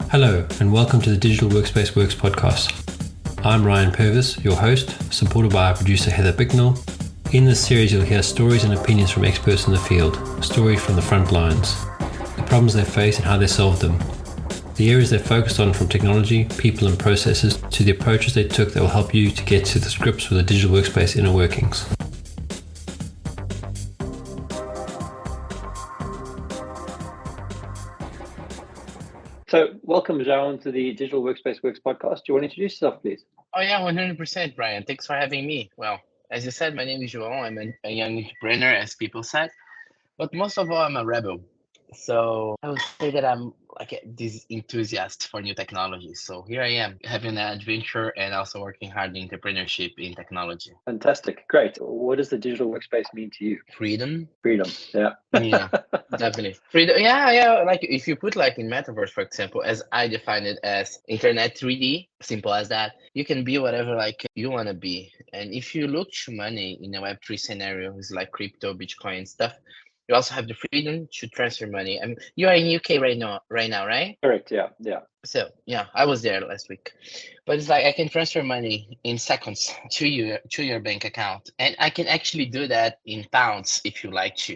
Hello, and welcome to the Digital Workspace Works podcast. I'm Ryan Purvis, your host, supported by our producer Heather Bicknell. In this series, you'll hear stories and opinions from experts in the field, stories from the front lines, the problems they face and how they solved them, the areas they're focused on from technology, people and processes, to the approaches they took that will help you to get to the grips with the digital workspace inner workings. So, welcome, João, to the Digital Workspace Works podcast. Do you want to introduce yourself, please? Oh, yeah, 100%, Brian. Thanks for having me. Well, as you said, my name is João. I'm a young entrepreneur, as people said, but most of all, I'm a rebel. So I would say that I'm like this enthusiast for new technologies. So here I am, having an adventure and also working hard in entrepreneurship in technology. Fantastic. Great. What does the digital workspace mean to you? Freedom. Yeah. Yeah, definitely. Freedom. Yeah. Like if you put like in metaverse, for example, as I define it as internet 3D, simple as that, you can be whatever like you want to be. And if you look to money in a Web3 scenario, it's like crypto, Bitcoin stuff. You also have the freedom to transfer money. I mean, you are in UK right now, right? Correct. Yeah. So yeah, I was there last week, but it's like I can transfer money in seconds to your bank account, and I can actually do that in pounds if you like to.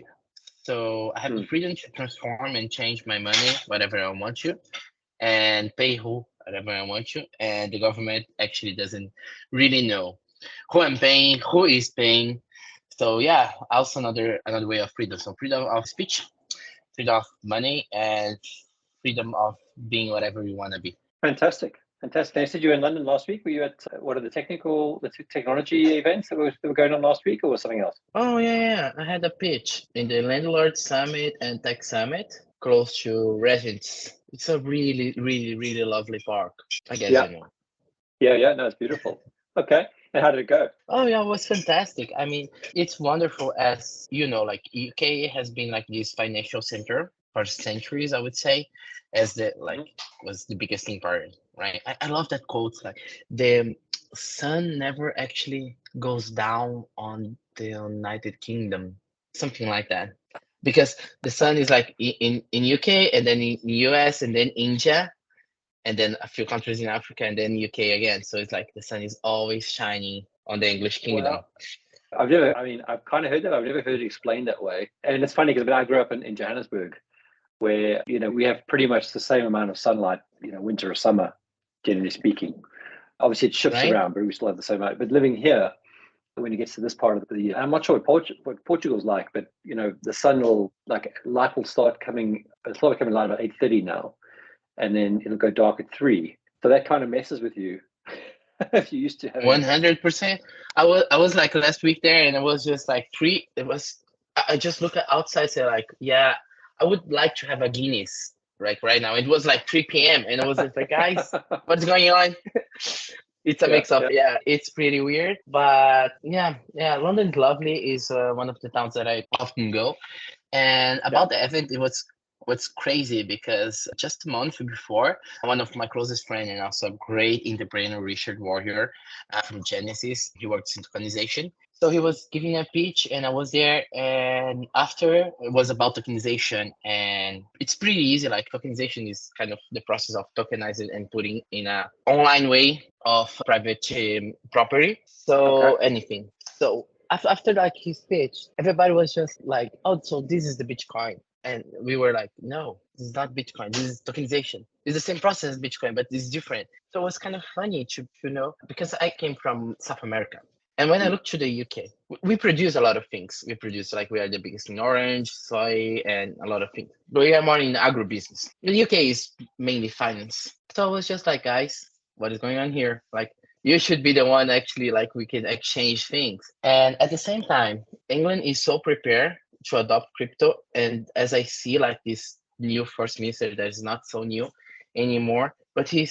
So I have the freedom to transform and change my money whatever I want to, and pay whatever I want to, and the government actually doesn't really know who I'm paying, who is paying. So yeah, also another way of freedom. So freedom of speech, freedom of money, and freedom of being whatever you want to be. Fantastic. You said you were in London last week. Were you at what are the technology events that were going on last week, or was something else? Oh yeah. I had a pitch in the Landlord Summit and Tech Summit close to Regents. It's a really, really, really lovely park. I guess you know. Yeah. No, it's beautiful. Okay. And how did it go? Oh yeah, it was fantastic. I mean, it's wonderful, as you know, like UK has been like this financial center for centuries, I would say, as the was the biggest empire, right? I love that quote, like the sun never actually goes down on the United Kingdom, something like that. Because the sun is like in UK and then in US and then India and then a few countries in Africa and then UK again. So it's like the sun is always shining on the English kingdom. Wow. I've kind of heard that. I've never heard it explained that way. And it's funny because I grew up in Johannesburg, where, we have pretty much the same amount of sunlight, winter or summer, generally speaking. Obviously it shifts around, but we still have the same amount. But living here, when it gets to this part of the year, I'm not sure what Portugal's like, but the sun will light will start coming. It's started coming light about 8:30 now, and then it'll go dark at 3. So that kind of messes with you. If you used to have 100%. I was like last week there, and it was just like 3. It was. I just look at outside, say like, yeah, I would like to have a Guinness. Like right now, it was like 3 p.m. and I was just like, guys, what's going on? It's a mix up. Yeah, it's pretty weird, but yeah. London's lovely. Is one of the towns that I often go. And about the event, it was what's crazy because just a month before, one of my closest friends and also a great entrepreneur, Richard Warrior from Genesis, he works in tokenization. So he was giving a pitch and I was there, and after it was about tokenization, and it's pretty easy. Like tokenization is kind of the process of tokenizing and putting in a online way of private property. So anything. So after like his pitch, everybody was just like, oh, so this is the Bitcoin. And we were like, no, this is not Bitcoin. This is tokenization. It's the same process as Bitcoin, but it's different. So it was kind of funny to because I came from South America. And when I look to the UK, we produce a lot of things. We produce we are the biggest in orange, soy, and a lot of things. But we are more in agribusiness. The UK is mainly finance. So I was just like, guys, what is going on here? Like, you should be the one actually, we can exchange things. And at the same time, England is so prepared to adopt crypto. And as I see this new first minister that is not so new anymore, but he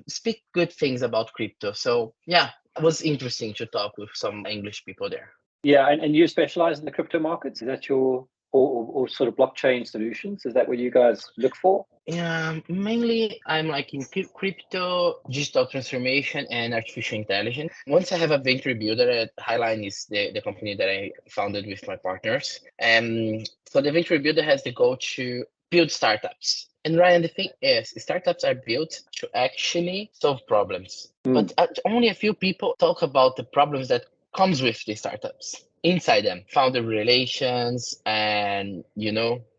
speak good things about crypto. So yeah, it was interesting to talk with some English people there. Yeah, and you specialize in the crypto markets? Is that your or sort of blockchain solutions? Is that what you guys look for? Yeah, mainly I'm in crypto, digital transformation, and artificial intelligence. Once I have a venture builder at Highline is the company that I founded with my partners. So the venture builder has the goal to build startups. And Ryan, the thing is, startups are built to actually solve problems, Mm. but only a few people talk about the problems that comes with the startups inside them, founder relations, and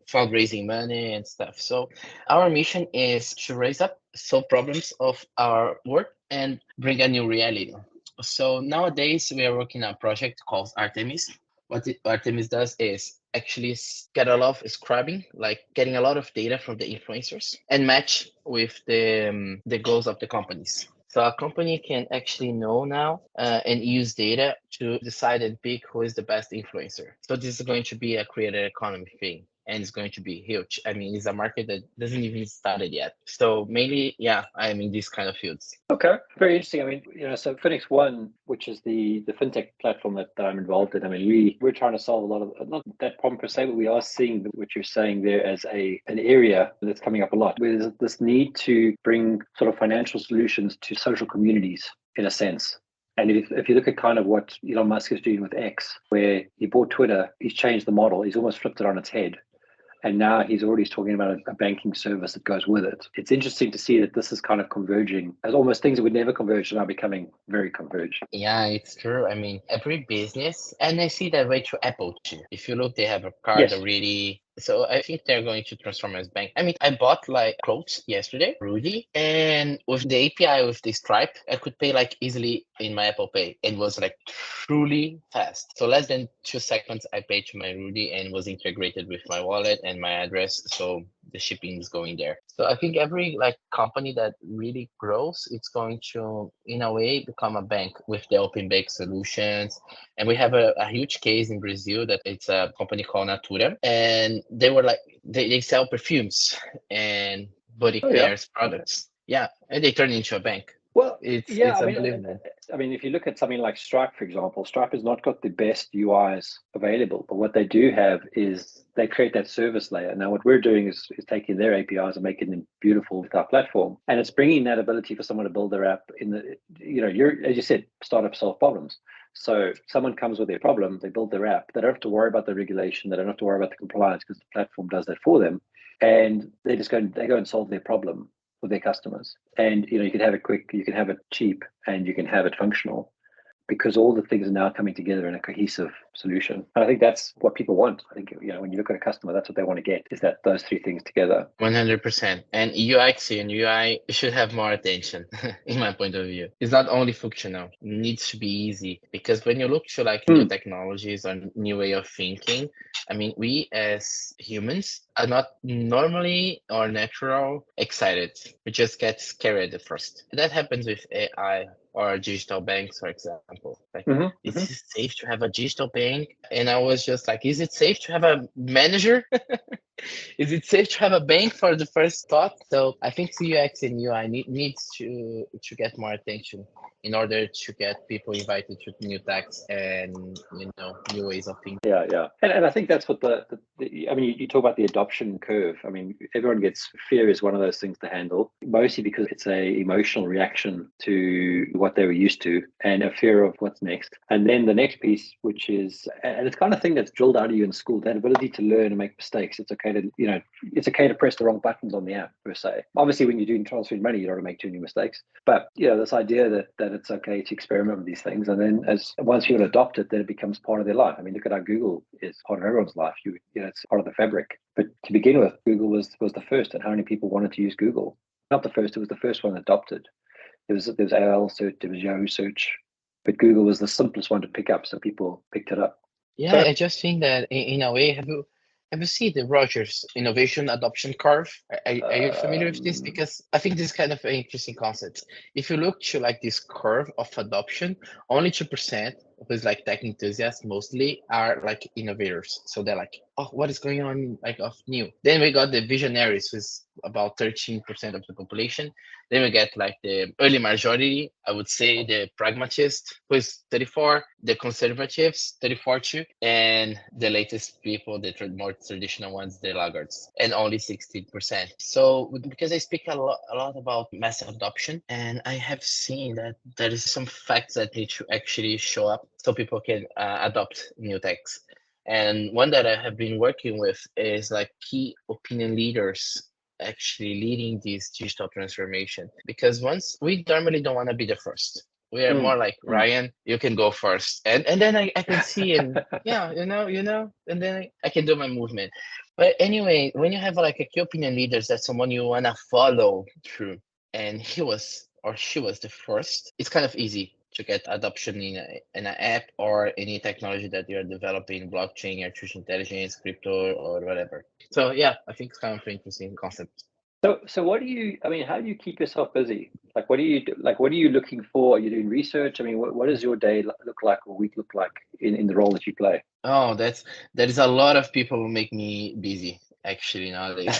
fundraising money and stuff. So our mission is to raise up, solve problems of our work, and bring a new reality. So nowadays we are working on a project called Artemis. Artemis does is actually get a lot of scrubbing, like getting a lot of data from the influencers and match with the goals of the companies. So a company can actually know now and use data to decide and pick who is the best influencer. So this is going to be a creator economy thing, and it's going to be huge. I mean, it's a market that doesn't even started yet. So mainly, yeah, I'm in these kind of fields. Okay, very interesting. I mean, so Phoenix One, which is the fintech platform that I'm involved in. I mean, we're trying to solve a lot of not that problem per se, but we are seeing what you're saying there as an area that's coming up a lot. Where there's this need to bring sort of financial solutions to social communities in a sense. And if you look at kind of what Elon Musk is doing with X, where he bought Twitter, he's changed the model. He's almost flipped it on its head. And now he's already talking about a banking service that goes with it. It's interesting to see that this is kind of converging, as almost things that would never converge are now becoming very converged. Yeah, it's true. I mean, every business, and I see that way to Apple too. If you look, they have a card Yes. already. So I think they're going to transform as bank. I mean, I bought like clothes yesterday, Rudy, and with the API with the Stripe, I could pay like easily in my Apple Pay. It was like truly fast. So less than 2 seconds, I paid to my Rudy and was integrated with my wallet and my address. So the shipping is going there. So I think every like company that really grows, it's going to, in a way, become a bank with the open bank solutions. And we have a huge case in Brazil that it's a company called Natura, and they were like they sell perfumes and body Oh, yeah. cares products. Yeah, and they turn into a bank. Well, It's yeah, it's I mean, unbelievable. if you look at something like Stripe, for example, Stripe has not got the best UIs available, but what they do have is they create that service layer. Now, what we're doing is taking their APIs and making them beautiful with our platform, and it's bringing that ability for someone to build their app in the, you're as you said, startup solve problems. So someone comes with their problem, they build their app. They don't have to worry about the regulation. They don't have to worry about the compliance because the platform does that for them, and they go and solve their problem with their customers. And you can have it quick, you can have it cheap, and you can have it functional, because all the things are now coming together in a cohesive solution. And I think that's what people want. I think when you look at a customer, that's what they want to get, is that those three things together. 100%. And UX and UI should have more attention, in my point of view. It's not only functional, it needs to be easy. Because when you look to like new technologies or new way of thinking, I mean, we as humans are not normally or natural excited. We just get scared at first. That happens with AI or digital banks, for example. Like, is it safe to have a digital bank? And I was just like, is it safe to have a manager? Is it safe to have a bank for the first thought? So I think CUX and UI needs to get more attention in order to get people invited to new techs and new ways of thinking. Yeah. And I think that's what I mean, you talk about the adoption curve. I mean, everyone gets fear is one of those things to handle, mostly because it's a emotional reaction to what they were used to and a fear of what's next. And then the next piece, which is, and it's kind of thing that's drilled out of you in school, that ability to learn and make mistakes. It's okay to, it's okay to press the wrong buttons on the app per se. Obviously, when you're doing transferring money, you don't want to make too many mistakes. But this idea that it's okay to experiment with these things, and then once you adopt it, then it becomes part of their life. I mean, look at how Google is part of everyone's life. It's part of the fabric. But to begin with, Google was the first, and how many people wanted to use Google? Not the first; it was the first one adopted. There was AOL search, there was Yahoo search, but Google was the simplest one to pick up, so people picked it up. Yeah, so I just think that in a way, have you seen the Rogers innovation adoption curve? Are you familiar with this? Because I think this is kind of an interesting concept. If you look to like this curve of adoption, only 2% who's like tech enthusiasts mostly are like innovators. So they're like, oh, what is going on like of new? Then we got the visionaries, who's about 13% of the population. Then we get like the early majority, I would say the pragmatist, who is 34, the conservatives, 34 too, and the latest people, the more traditional ones, the laggards, and only 16%. So because I speak a lot about mass adoption, and I have seen that there is some facts that need to actually show up so people can adopt new techs. And one that I have been working with is like key opinion leaders actually leading this digital transformation, because once we normally don't want to be the first. We are more like, Ryan, you can go first, and then I can see, and yeah, and then I can do my movement. But anyway, when you have like a key opinion leaders, that's someone you wanna follow through, and he was or she was the first, it's kind of easy to get adoption in an app or any technology that you're developing, blockchain, artificial intelligence, crypto, or whatever. So yeah, I think it's kind of an interesting concept. So what do you, I mean, how do you keep yourself busy? Like, what do you do? Like, what are you looking for? Are you doing research? I mean, what does your day look like or week look like in the role that you play? Oh, that is a lot of people who make me busy actually nowadays.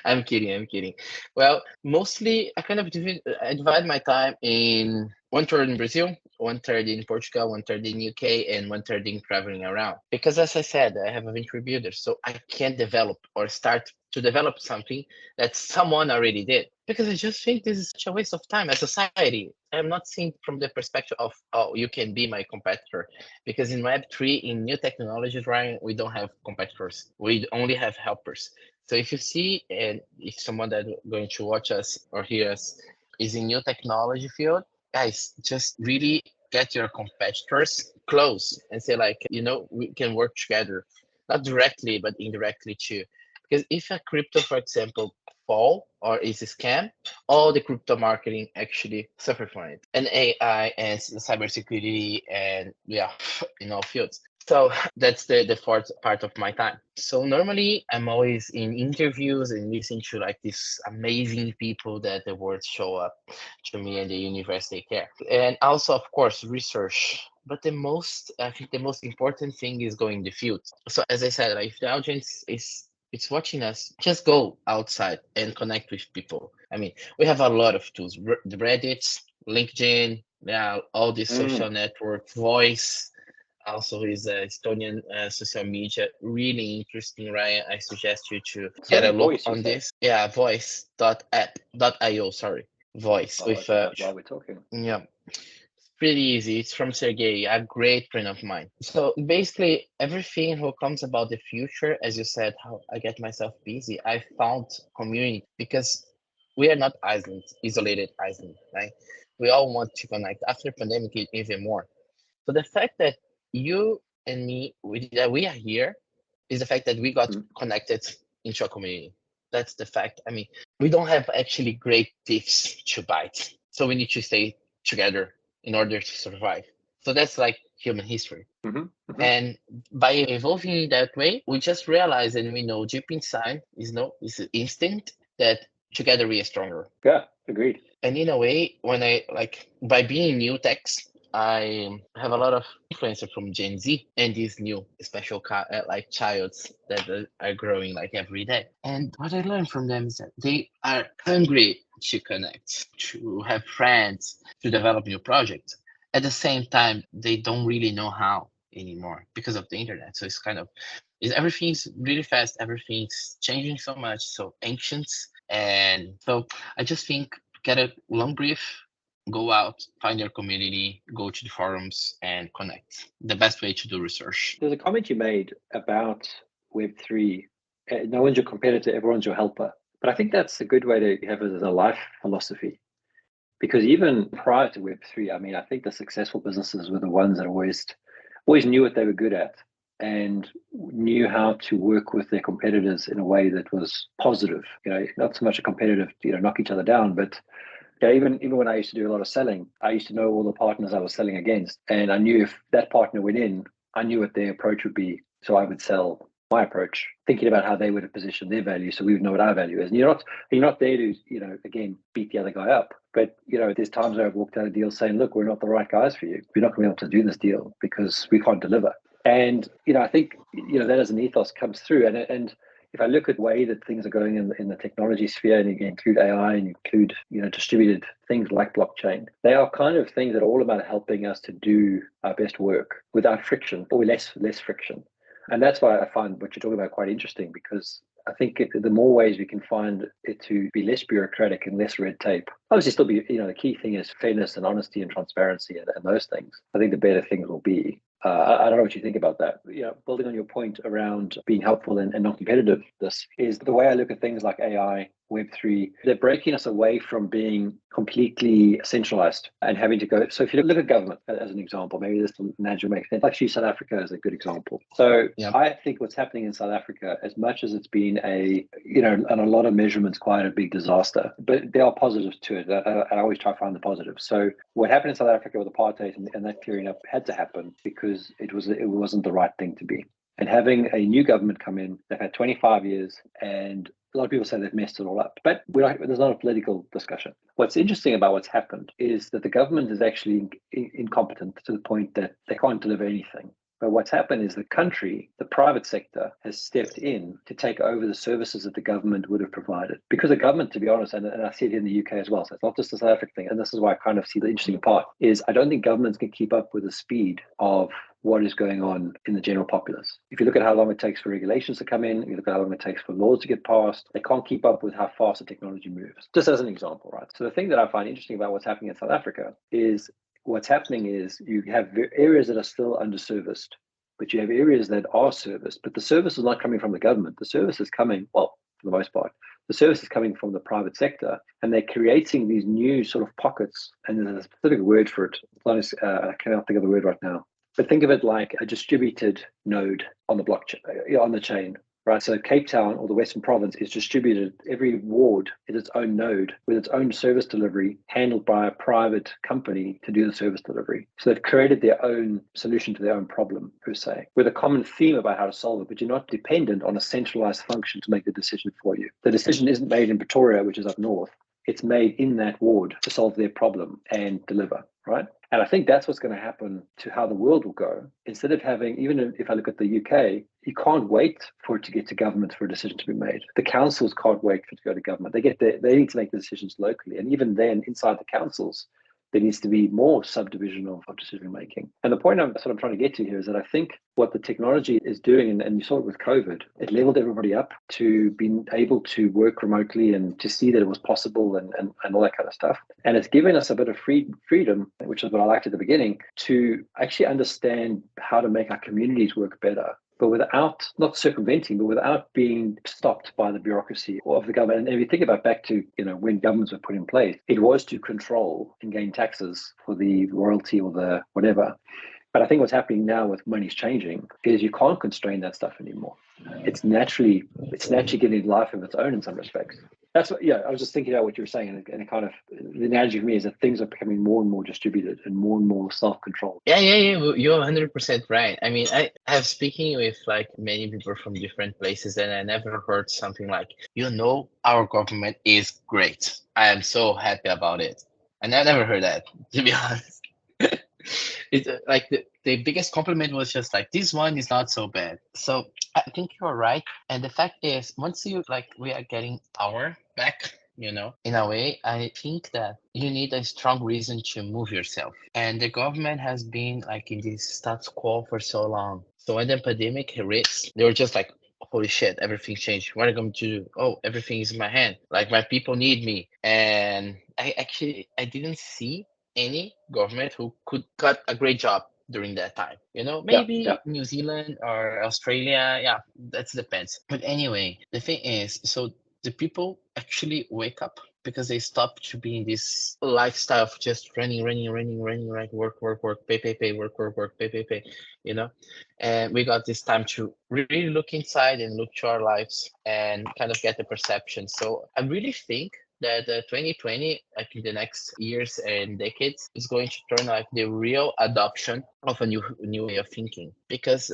I'm kidding. I'm kidding. Well, mostly I kind of I divide my time in one third in Brazil, one third in Portugal, one third in UK, and one third in traveling around. Because as I said, I have a venture builder, so I can't develop or start to develop something that someone already did. Because I just think this is such a waste of time as society. I'm not seeing from the perspective of, oh, you can be my competitor. Because in Web3, in new technologies, Ryan, we don't have competitors. We only have helpers. So if you see, and if someone that going to watch us or hear us is in new technology field, guys, just really get your competitors close and say like, we can work together, not directly, but indirectly too. Because if a crypto, for example, fall or is a scam, all the crypto marketing actually suffer from it. And AI and cybersecurity and yeah, in all fields. So that's the fourth part of my time. So normally I'm always in interviews and listening to like these amazing people that the world show up to me and the universe they care. And also, of course, research. But I think the most important thing is going the field. So as I said, like, if the audience is it's watching us, just go outside and connect with people. I mean, we have a lot of tools, the Reddit, LinkedIn, yeah, all these social network, voice also is Estonian social media. Really interesting, Ryan. I suggest you to get Sorry, a look voice, you on say? this. Yeah, voice.app.io, sorry. Voice I'll with open it up while we're talking. yeah. It's pretty easy. It's from Sergey, a great friend of mine. So basically everything who comes about the future, as you said, how I get myself busy, I found community because we are not isolated island, right? We all want to connect. After pandemic, even more. So the fact that you and me, that we are here, is the fact that we got connected into a community. That's the fact. I mean, we don't have actually great tips to bite, so we need to stay together in order to survive. So that's like human history. And by evolving in that way, we just realize and we know deep inside is an instinct that together we are stronger. Yeah, agreed. And in a way, when I like by being new techs, I have a lot of influence from Gen Z and these new special like childs that are growing like every day. And what I learned from them is that they are hungry to connect, to have friends, to develop new projects. At the same time, they don't really know how anymore because of the internet. So it's kind of everything's really fast, everything's changing so much, so ancient. And so I just think get a long brief, go out, find your community, go to the forums and connect. The best way to do research. There's a comment you made about Web3. No one's your competitor, everyone's your helper. But I think that's a good way to have it as a life philosophy. Because even prior to Web3, I mean, I think the successful businesses were the ones that always knew what they were good at and knew how to work with their competitors in a way that was positive. Not so much a competitive, knock each other down, but even when I used to do a lot of selling, I used to know all the partners I was selling against, and I knew if that partner went in, I knew what their approach would be. So I would sell my approach, thinking about how they would have positioned their value, so we would know what our value is. And you're not there to again beat the other guy up, but there's times where I've walked out of deals saying, look, we're not the right guys for you. We're not going to be able to do this deal because we can't deliver. And I think that as an ethos comes through, and if I look at the way that things are going in the technology sphere, and you include AI and include distributed things like blockchain, they are kind of things that are all about helping us to do our best work without friction or less friction. And that's why I find what you're talking about quite interesting, because I think the more ways we can find it to be less bureaucratic and less red tape, obviously still be, the key thing is fairness and honesty and transparency and those things. I think the better things will be. I don't know what you think about that. Building on your point around being helpful and non-competitive, this is the way I look at things like AI, Web3. They're breaking us away from being completely centralized and having to go. So if you look at government as an example, maybe this analogy makes sense. Actually, South Africa is a good example. So I think what's happening in South Africa, as much as it's been on a lot of measurements, quite a big disaster, but there are positives to it. I always try to find the positives. So what happened in South Africa with apartheid and that clearing up had to happen because it wasn't the right thing to be. And having a new government come in, they've had 25 years, and a lot of people say they've messed it all up. But there's not a political discussion. What's interesting about what's happened is that the government is actually incompetent to the point that they can't deliver anything. But what's happened is the country, the private sector, has stepped in to take over the services that the government would have provided. Because the government, to be honest, and I see it in the UK as well, so it's not just a South African thing, and this is why I kind of see the interesting part, is I don't think governments can keep up with the speed of what is going on in the general populace. If you look at how long it takes for regulations to come in, if you look at how long it takes for laws to get passed, they can't keep up with how fast the technology moves. Just as an example, right? So the thing that I find interesting about what's happening in South Africa is what's happening is you have areas that are still underserviced, but you have areas that are serviced, but the service is not coming from the government. The service is coming, well, for the most part, the service is coming from the private sector, and they're creating these new sort of pockets, and there's a specific word for it. I cannot think of the word right now. But think of it like a distributed node on the blockchain, on the chain, right? So Cape Town or the Western Province is distributed. Every ward is its own node with its own service delivery handled by a private company to do the service delivery. So they've created their own solution to their own problem, per se, with a common theme about how to solve it, but you're not dependent on a centralized function to make the decision for you. The decision isn't made in Pretoria, which is up north. It's made in that ward to solve their problem and deliver, right? And I think that's what's going to happen to how the world will go. Instead of having, even if I look at the UK, you can't wait for it to get to government for a decision to be made. The councils can't wait for it to go to government. They need to make the decisions locally. And even then, inside the councils, there needs to be more subdivision of decision making. And the point I'm trying to get to here is that I think what the technology is doing, and you saw it with COVID, it leveled everybody up to being able to work remotely and to see that it was possible and all that kind of stuff. And it's given us a bit of freedom, which is what I liked at the beginning, to actually understand how to make our communities work better, but without, not circumventing, but without being stopped by the bureaucracy of the government. And if you think about back to, when governments were put in place, it was to control and gain taxes for the royalty or the whatever. But I think what's happening now with money's changing is you can't constrain that stuff anymore. It's naturally getting life of its own in some respects. That's what, I was just thinking about what you were saying, and it kind of, the analogy for me is that things are becoming more and more distributed and more self-controlled. Yeah. You're 100% right. I mean, I have speaking with like many people from different places, and I never heard something like, our government is great. I am so happy about it. And I never heard that, to be honest. It's like the biggest compliment was just like, this one is not so bad. So I think you're right. And the fact is, once we are getting power back, in a way, I think that you need a strong reason to move yourself. And the government has been like in this status quo for so long. So when the pandemic hits, they were just like, holy shit, everything changed. What are you going to do? Oh, everything is in my hand. Like my people need me. And I didn't see any government who could cut a great job during that time. Maybe New Zealand or Australia. Yeah, that depends. But anyway, the thing is, so the people actually wake up because they stop to be in this lifestyle of just running, like work, pay, work, pay, And we got this time to really look inside and look to our lives and kind of get the perception. So I really think that 2020, like in the next years and decades, is going to turn like the real adoption of a new way of thinking, because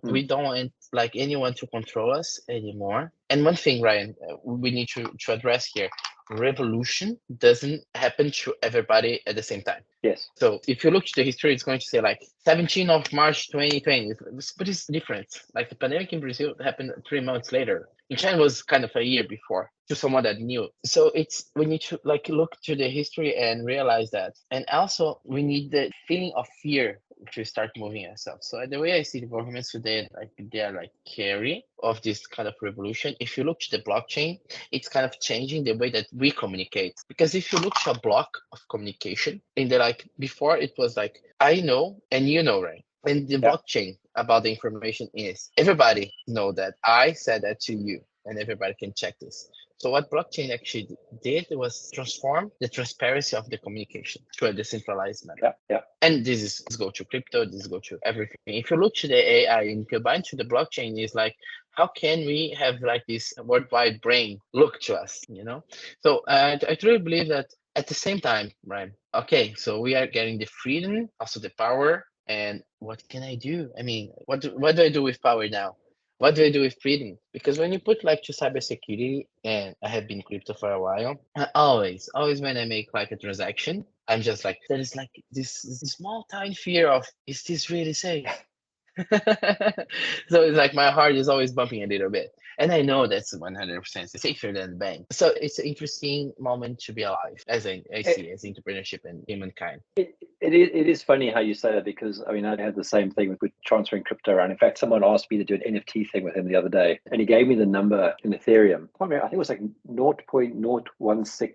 we don't want like anyone to control us anymore. And one thing, Ryan, we need to address here: revolution doesn't happen to everybody at the same time. Yes. So if you look to the history, it's going to say like 17th of March 2020, but it's different. Like the pandemic in Brazil happened 3 months later. In China was kind of a year before, to someone that knew. So we need to like look to the history and realize that. And also we need the feeling of fear to start moving ourselves. So the way I see the governments today, like they are like carry of this kind of revolution. If you look to the blockchain, it's kind of changing the way that we communicate. Because if you look to a block of communication, in the like before it was like I know and you know, right? And the Yeah. blockchain about the information is everybody know that I said that to you, and everybody can check this. So what blockchain actually did was transform the transparency of the communication to a decentralized manner. Yeah. Yeah. And this go to crypto, this go to everything. If you look to the AI and combine to the blockchain, is like how can we have like this worldwide brain look to us, you know? So I truly believe that at the same time, right? Okay, so we are getting the freedom, also the power. And what can I do? I mean, what do I do with power now? What do I do with freedom? Because when you put like to cybersecurity, and I have been crypto for a while, I always when I make like a transaction, I'm just like, there is like this small tiny fear of, is this really safe? So it's like my heart is always bumping a little bit. And I know that's 100% safer than the bank. So it's an interesting moment to be alive, as I see as entrepreneurship and humankind. It is funny how you say that, because I mean, I had the same thing with transferring crypto around. In fact, someone asked me to do an NFT thing with him the other day, and he gave me the number in Ethereum. I think it was like 0.016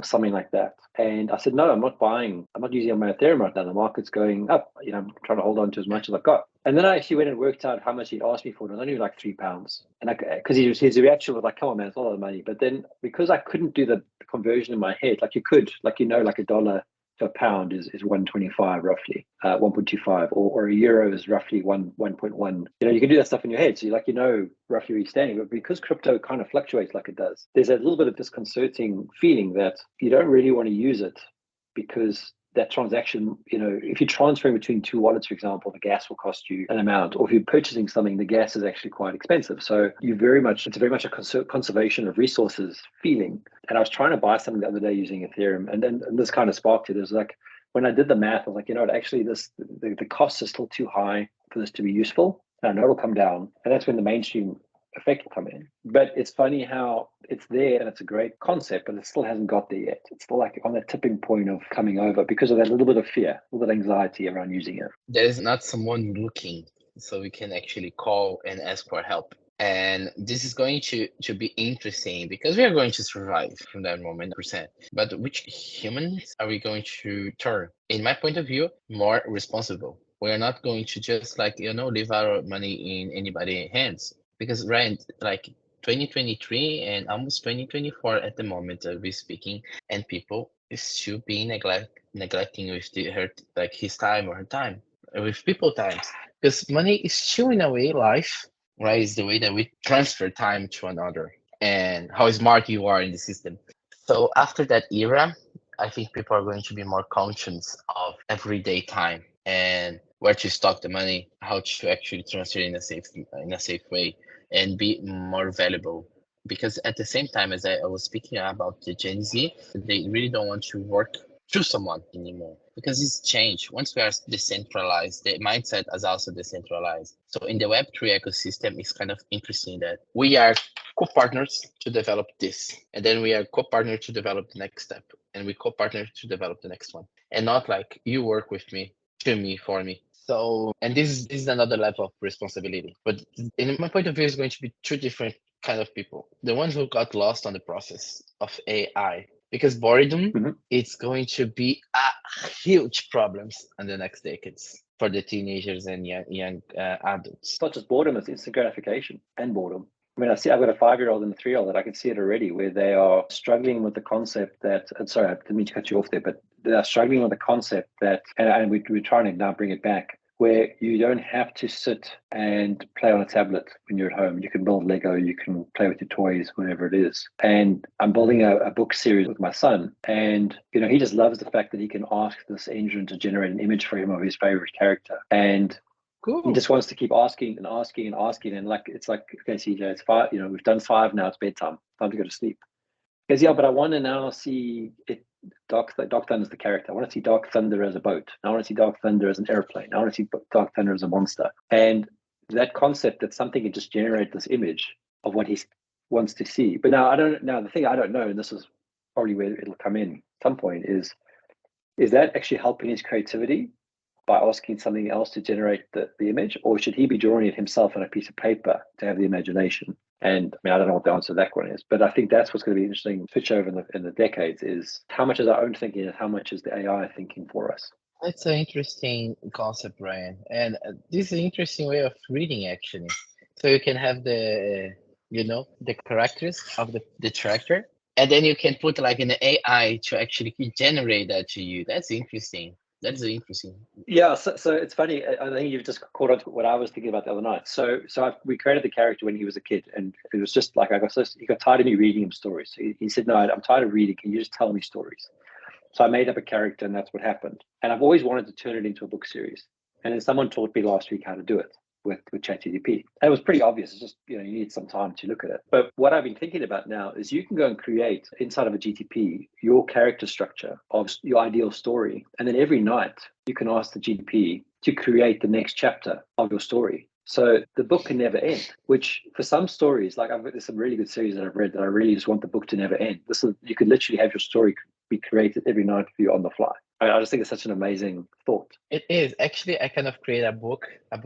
or something like that. And I said, no, I'm not using my Ethereum right now. The market's going up. I'm trying to hold on to as much as I've got. And then I actually went and worked out how much he'd asked me for it. It was only like £3. And because his reaction was like, come on, man, it's a lot of money. But then because I couldn't do the conversion in my head, like you could, like, like a dollar to a pound is 125 roughly, 1.25, or a euro is roughly 1.1. You can do that stuff in your head, so roughly where you're standing. But because crypto kind of fluctuates like it does, there's a little bit of disconcerting feeling that you don't really want to use it, because that transaction, if you're transferring between two wallets, for example, the gas will cost you an amount, or if you're purchasing something, the gas is actually quite expensive. So it's very much a conservation of resources feeling. And I was trying to buy something the other day using Ethereum, and then this kind of sparked it. It was like, when I did the math, I was like, actually the costs are still too high for this to be useful. And I know it'll come down. And that's when the mainstream effect will come in. But it's funny how it's there and it's a great concept, but it still hasn't got there yet. It's still like on that tipping point of coming over because of that little bit of fear, a little bit of anxiety around using it. There is not someone looking, so we can actually call and ask for help. And this is going to be interesting, because we are going to survive from that moment, percent. But which humans are we going to turn? In my point of view, more responsible. We are not going to just leave our money in anybody's hands. Because Ryan, like 2023 and almost 2024 at the moment of we speaking, and people is still being neglecting with his time or her time, with people times, because money is still in a way life, right? Is the way that we transfer time to another, and how smart you are in the system. So after that era, I think people are going to be more conscious of everyday time and where to stock the money, how to actually transfer in a safe way, and be more valuable. Because at the same time, as I was speaking about the Gen Z, they really don't want to work through someone anymore, because it's changed. Once we are decentralized, the mindset is also decentralized. So in the Web3 ecosystem, it's kind of interesting that we are co-partners to develop this, and then we are co-partners to develop the next step, and we co-partner to develop the next one, and not like you work with me, to me, for me. So, and this is another level of responsibility. But in my point of view, it's going to be two different kind of people. The ones who got lost on the process of AI, because boredom, it's going to be a huge problems in the next decades for the teenagers and young adults. It's not just boredom; it's instant gratification and boredom. I mean, I've got a 5-year-old and a 3-year-old that I can see it already, where they are struggling with the concept that, and sorry, I didn't mean to cut you off there, but they are struggling with the concept that, and we're trying to now bring it back, where you don't have to sit and play on a tablet when you're at home. You can build Lego, you can play with your toys, whatever it is. And I'm building a book series with my son, and he just loves the fact that he can ask this engine to generate an image for him of his favorite character. And cool. He just wants to keep asking and asking and asking. And it's like, okay, CJ, it's 5, we've done 5 now, it's bedtime, time to go to sleep. Because yeah, but I want to now see it. Dark Thunder is the character. I want to see Dark Thunder as a boat. I want to see Dark Thunder as an airplane. I want to see Dark Thunder as a monster. And that concept that something can just generate this image of what he wants to see. But now the thing I don't know, and this is probably where it'll come in at some point, is that actually helping his creativity by asking something else to generate the image, or should he be drawing it himself on a piece of paper to have the imagination? And I mean, I don't know what the answer to that one is, but I think that's what's going to be interesting switch over in the decades, is how much is our own thinking and how much is the AI thinking for us. That's an interesting concept, Ryan. And this is an interesting way of reading, actually. So you can have the characters of the character, and then you can put like an AI to actually generate that to you. That's interesting. That's interesting. Yeah, so it's funny. I think you've just caught on to what I was thinking about the other night. We created the character when he was a kid, and it was just like he got tired of me reading him stories. So he said, "No, I'm tired of reading. Can you just tell me stories?" So I made up a character, and that's what happened. And I've always wanted to turn it into a book series. And then someone taught me last week how to do it with ChatGPT. And it was pretty obvious. It's just, you need some time to look at it. But what I've been thinking about now is you can go and create inside of a GTP your character structure of your ideal story. And then every night you can ask the GTP to create the next chapter of your story. So the book can never end, which for some stories, like there's some really good series that I've read that I really just want the book to never end. You could literally have your story be created every night for you on the fly. I just think it's such an amazing thought. It is. Actually, I kind of create a book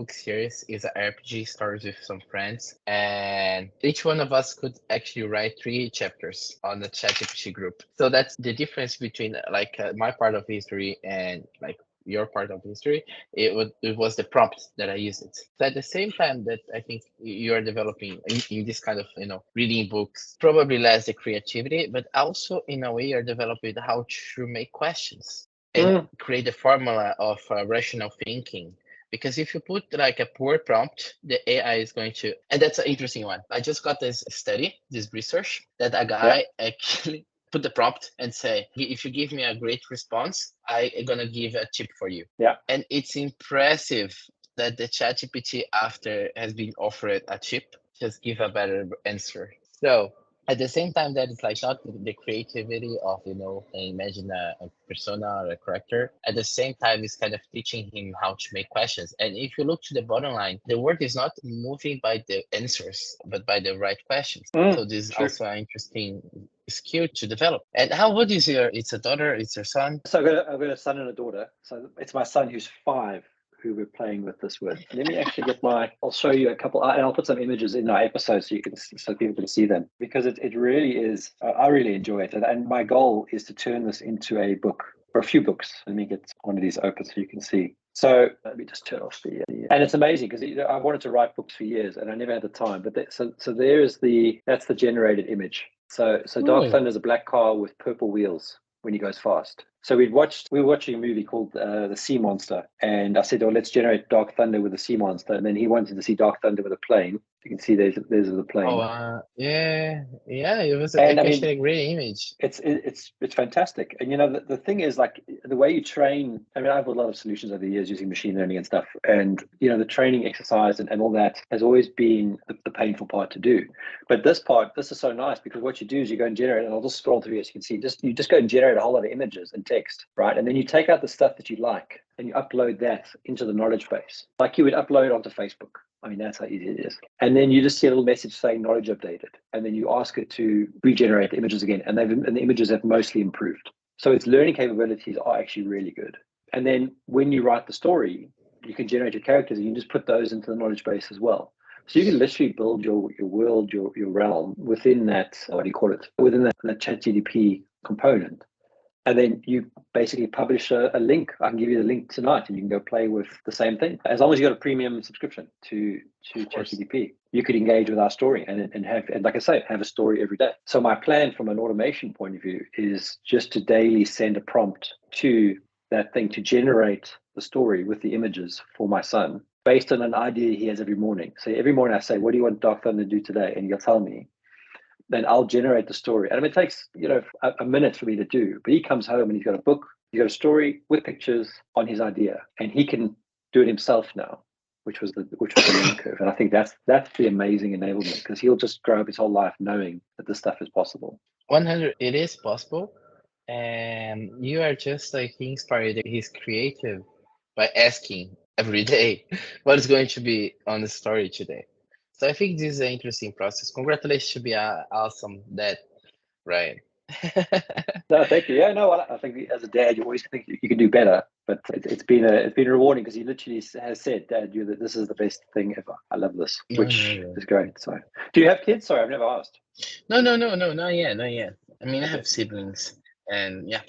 series is an RPG stories with some friends, and each one of us could actually write 3 chapters on the ChatGPT group. So that's the difference between like my part of history and like your part of history. It was the prompt that I used it. So at the same time that I think you are developing in this kind of reading books, probably less the creativity, but also in a way you're developing how to make questions and create a formula of rational thinking. Because if you put like a poor prompt, the AI is going to, and that's an interesting one. I just got this study, this research that a guy actually put the prompt and say, if you give me a great response, I'm gonna give a tip for you. Yeah. And it's impressive that the ChatGPT after has been offered a tip, just give a better answer. So at the same time that it's like not the creativity of imagine a persona or a character, at the same time it's kind of teaching him how to make questions. And if you look to the bottom line, the world is not moving by the answers but by the right questions. So this is also an interesting skill to develop. And how old is it's a daughter, it's your son? So I've got a son and a daughter. So it's my son who's 5 who we're playing with this with. Let me actually I'll show you a couple, and I'll put some images in our episode so people can see them, because it really is, I really enjoy it. And my goal is to turn this into a book or a few books. Let me get one of these open so you can see. So let me just turn off and it's amazing because I wanted to write books for years and I never had the time. But that's the generated image. So Dark Thunder is a black car with purple wheels when he goes fast. So we were watching a movie called The Sea Monster, and I said, "Oh, let's generate Dark Thunder with the Sea Monster." And then he wanted to see Dark Thunder with a plane. You can see there's the plane. Oh, yeah. It was actually a great image. It's fantastic. And the thing is, like, the way you train. I mean, I have a lot of solutions over the years using machine learning and stuff, and the training exercise and all that has always been the painful part to do. But this is so nice because what you do is you go and generate, and I'll just scroll through as you can see. You just go and generate a whole lot of images and text, right? And then you take out the stuff that you like and you upload that into the knowledge base, like you would upload onto Facebook. I mean, that's how easy it is. And then you just see a little message saying knowledge updated. And then you ask it to regenerate the images again. And the images have mostly improved. So its learning capabilities are actually really good. And then when you write the story, you can generate your characters and you can just put those into the knowledge base as well. So you can literally build your world, your realm within that, within that ChatGPT component. And then you basically publish a link. I can give you the link tonight and you can go play with the same thing. As long as you got a premium subscription to ChatGPT, you could engage with our story and like I say, have a story every day. So my plan from an automation point of view is just to daily send a prompt to that thing to generate the story with the images for my son based on an idea he has every morning. So every morning I say, "What do you want Dark Thunder to do today?" And he'll tell me. Then I'll generate the story. And it takes, a minute for me to do. But he comes home and he's got a book, he's got a story with pictures on his idea. And he can do it himself now, which was the learning curve. And I think that's the amazing enablement, because he'll just grow up his whole life knowing that this stuff is possible. 100, it is possible. And you are just like inspired. He's creative by asking every day what is going to be on the story today. So I think this is an interesting process. Congratulations to be awesome dad, Ryan. No, thank you. Yeah, no, I think as a dad, you always think you can do better, but it's been rewarding because he literally has said, "Dad, that this is the best thing ever. I love this," which is great. So, do you have kids? Sorry, I've never asked. No, not yet. I mean, I have siblings, and yeah,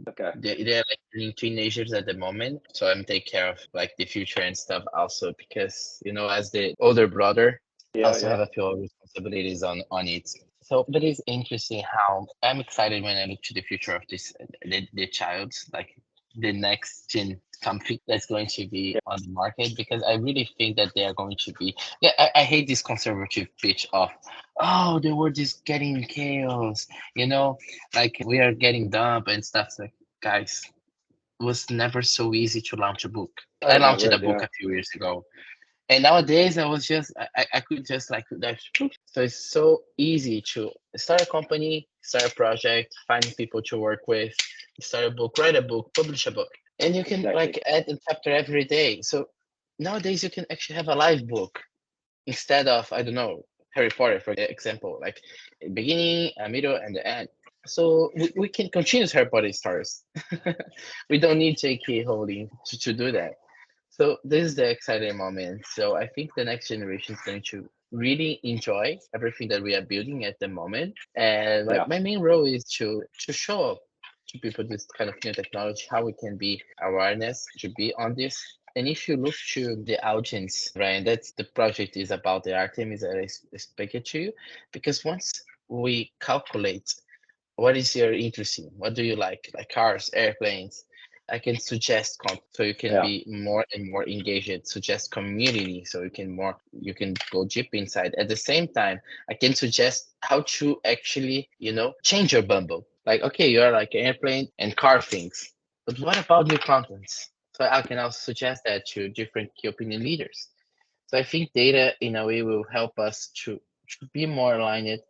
Okay. They're like being teenagers at the moment, so I'm taking care of like the future and stuff also because as the older brother, I also have a few responsibilities on it. So, but it's interesting how I'm excited when I look to the future of this the child, like the next gen something that's going to be on the market, because I really think that they are going to be. Yeah, I hate this conservative pitch of, oh, the world is getting chaos, like we are getting dumb and stuff. Like, guys, it was never so easy to launch a book. I launched a book a few years ago. And nowadays, I was just, I could just like, so it's so easy to start a company, start a project, find people to work with, start a book, write a book, publish a book. And you can like add a chapter every day. So nowadays you can actually have a live book instead of, I don't know, Harry Potter, for example, like beginning, a middle, and the end. So we can continue Harry Potter stories. We don't need J.K. Rowling to do that. So this is the exciting moment. So I think the next generation is going to really enjoy everything that we are building at the moment. And my main role is to show up to people this kind of new technology, how we can be awareness to be on this. And if you look to the audience, Ryan, that's the project is about the Artemis that I speak to you, because once we calculate what is your interest in, what do you like cars, airplanes, I can suggest content so you can be more and more engaged, suggest community so you can go deep inside. At the same time, I can suggest how to actually, change your bundle. Like, okay, you're like an airplane and car things, but what about new contents? So I can also suggest that to different key opinion leaders. So I think data in a way will help us to be more aligned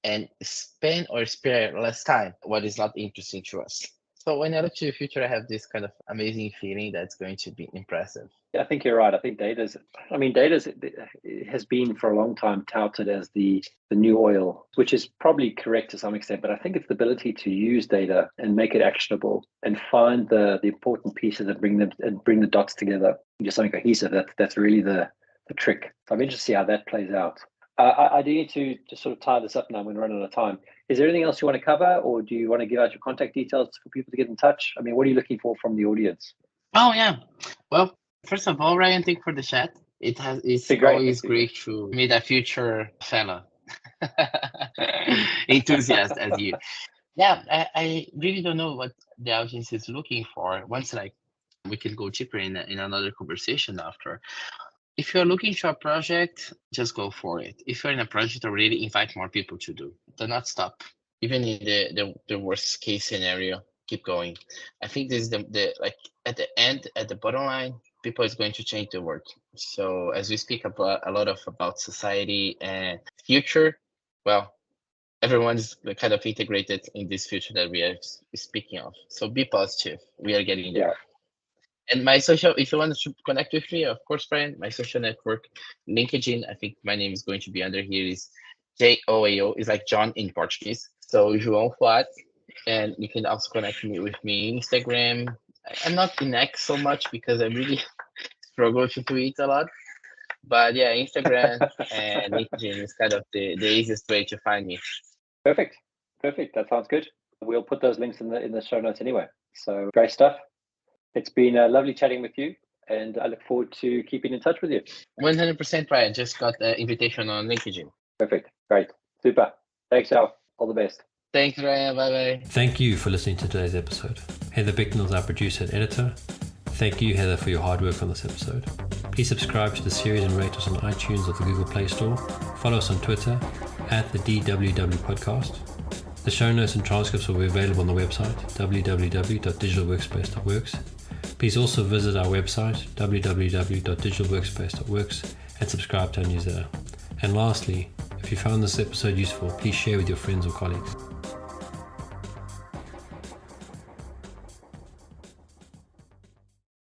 and spend or spare less time what is not interesting to us. So when I look to the future, I have this kind of amazing feeling that's going to be impressive. Yeah, I think you're right. I think data has been for a long time touted as the new oil, which is probably correct to some extent, but I think it's the ability to use data and make it actionable and find the important pieces and bring the dots together into something cohesive. That's really the trick. So I'm interested to see how that plays out. I do need to just sort of tie this up now. We're running out of time. Is there anything else you want to cover, or do you want to give out your contact details for people to get in touch? I mean, what are you looking for from the audience? Oh, yeah. Well, first of all, Ryan, thank you for the chat. It's always great to meet a future fellow enthusiast as you. Yeah, I really don't know what the audience is looking for. Once we can go deeper in another conversation after. If you're looking for a project, just go for it. If you're in a project already, invite more people to do. Do not stop. Even in the worst case scenario, keep going. I think this is the like at the end, at the bottom line, people is going to change the world. So as we speak about a lot about society and future, well, everyone's kind of integrated in this future that we are speaking of. So be positive. We are getting there. And my social, if you want to connect with me, of course, Brian, my social network, LinkedIn, I think my name is going to be under here, is JOAO, is like John in Portuguese. So João Fouad, and you can also connect with me in Instagram. I'm not in X so much because I really struggle to tweet a lot. But yeah, Instagram and LinkedIn is kind of the easiest way to find me. Perfect. That sounds good. We'll put those links in the show notes anyway. So great stuff. It's been lovely chatting with you, and I look forward to keeping in touch with you. 100%, Brian. Just got the invitation on LinkedIn. Perfect. Great. Super. Thanks, Al. All the best. Thanks, Ryan. Bye-bye. Thank you for listening to today's episode. Heather Bicknell is our producer and editor. Thank you, Heather, for your hard work on this episode. Please subscribe to the series and rate us on iTunes or the Google Play Store. Follow us on Twitter @the DWW Podcast. The show notes and transcripts will be available on the website www.digitalworkspace.works. Please also visit our website www.digitalworkspace.works and subscribe to our newsletter. And lastly, if you found this episode useful, please share with your friends or colleagues.